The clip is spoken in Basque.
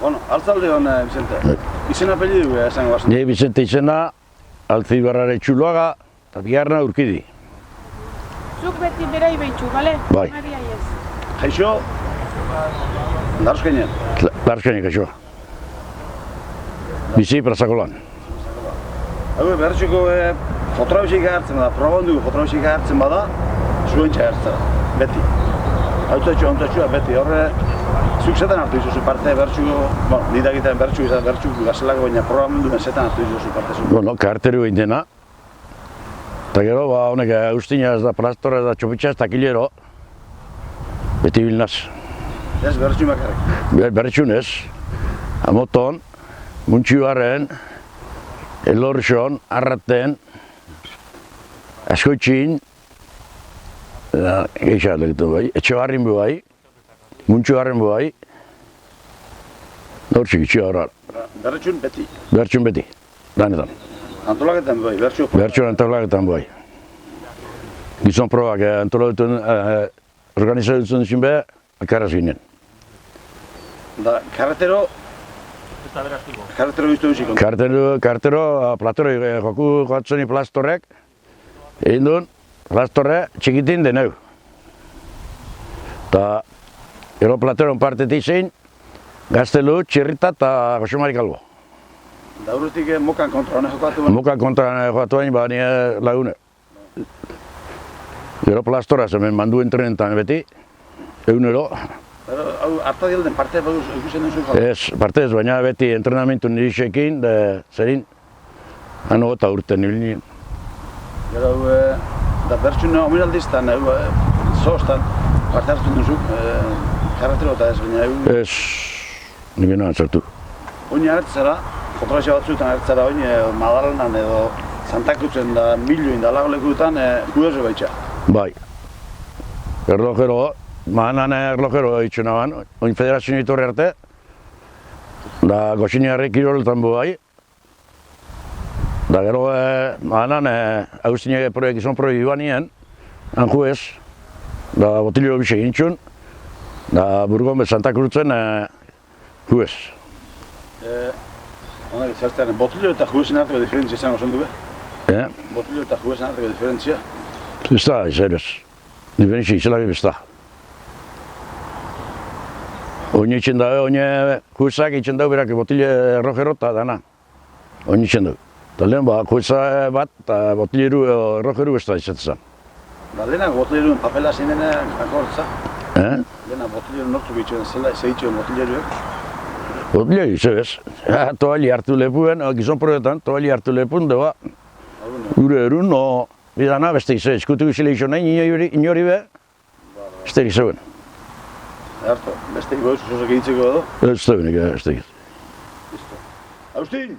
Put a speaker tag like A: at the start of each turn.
A: Bueno, altzalde hon, Vicente. Izen apellidu esango bazen.
B: Ni Vicente izena, Alzibarrare Txuloaga, eta bigarna Urkidi.
C: Zuk beti berai behitxu, bale?
B: Bai.
C: Maria ez.
A: Jaixo, Laruzkeinen.
B: Laruzkeinen kaixo. Bizi prazakolan.
A: Hau, berretxuko fotografiak hartzen bada, probandugu fotografiak hartzen bada, zuentxa hartzen, beti. Hautatxua beti, horre, zuk zetan hartu izuzu parte bertxuko, bueno, nidak egiten bertxuko gazelako, baina programenduen zetan hartu izuzu parte zuk.
B: Bueno, karteru egin dena. Eta gero, honek Agustina ez da plastora, ez da txopitxa, ez da kilero. Beti bilnaz.
A: Ez bertxu makarrik.
B: Bertxun ez. Amoton, Muntxibarren, Elorxon, Arraten, Askoitxin, geixat egiten bai, Etxebarrin bai, Muntxibarren bai, Nortxik itxia
A: Bertxun beti.
B: Bertxun beti, danetan.
A: Antolaketan bai, bertxu.
B: Bertxun antolaketan bai. Gizon probak antolaketan organizatzen duzun behar, akarraz ginen.
A: Da, karretero biztu duzikon.
B: Kartero, platoro joku joatzeni plastorrek, egin duen, plastorre txikitin deneu. Eta, gero plateron partetik zein, Gaztelu, Txirrita eta José Kalbo.
A: Da urrutik mokan kontra honek jokatu baina?
B: Mokan kontra jokatu baina, baina lagune. Gero plastora zemen mandu entrenetan beti, egunero.
A: Hau, harta dielden parte ikusen duzu jala?
B: Ez, parte ez, baina beti entrenamentu nirixekin, zerin, hano eta urten nilin.
A: Gero, da bertxun omiraldiztan, zoztan, parte hartu duzu, karretero eta ez, baina
B: Ez, nik bena antzartu.
A: oin hartzara, fotografia batzuetan hartzara oin, Madalenan edo Santakutzen da milioin da lagolekuetan, juezo baitxa.
B: Bai. Erlojero, mahanan erlojero itxuna ban, oin federazio itorri arte, da goxiniarri kiroletan bu bai. Da gero, mahanan Agustine gizon proiek iban nien, han juez, da botilio bise gintxun, da Burgon bez Santa Cruzen juez.
A: Honek, zaztean, botilio eta juezen arteko diferentzia izango zen du be? Botilio eta juezen arteko diferentzia?
B: Ez da, ez. Diferentzia izelak ez da. Oin itxen da, juezak itxen da berak botilio errojero eta dana. Oin itxen da. Eta lehen jueza bat eta botilieru errojeru ez da izatzen.
A: Da lehenak botilieruen papela zinen akortza? Lehenak botilieru nortzuk itxuen zela, zeitxuen botilieruek?
B: Botilieru ez. Toali hartu lepuen, gizon proietan, toali hartu lepuen, da gure erun, bidana beste izan, eskutu gizile izan nahi, inori be, beste izan.
A: Harto, beste igoz, zuzak egitzeko edo?
B: Ez da benek, ez da.
A: Agustin!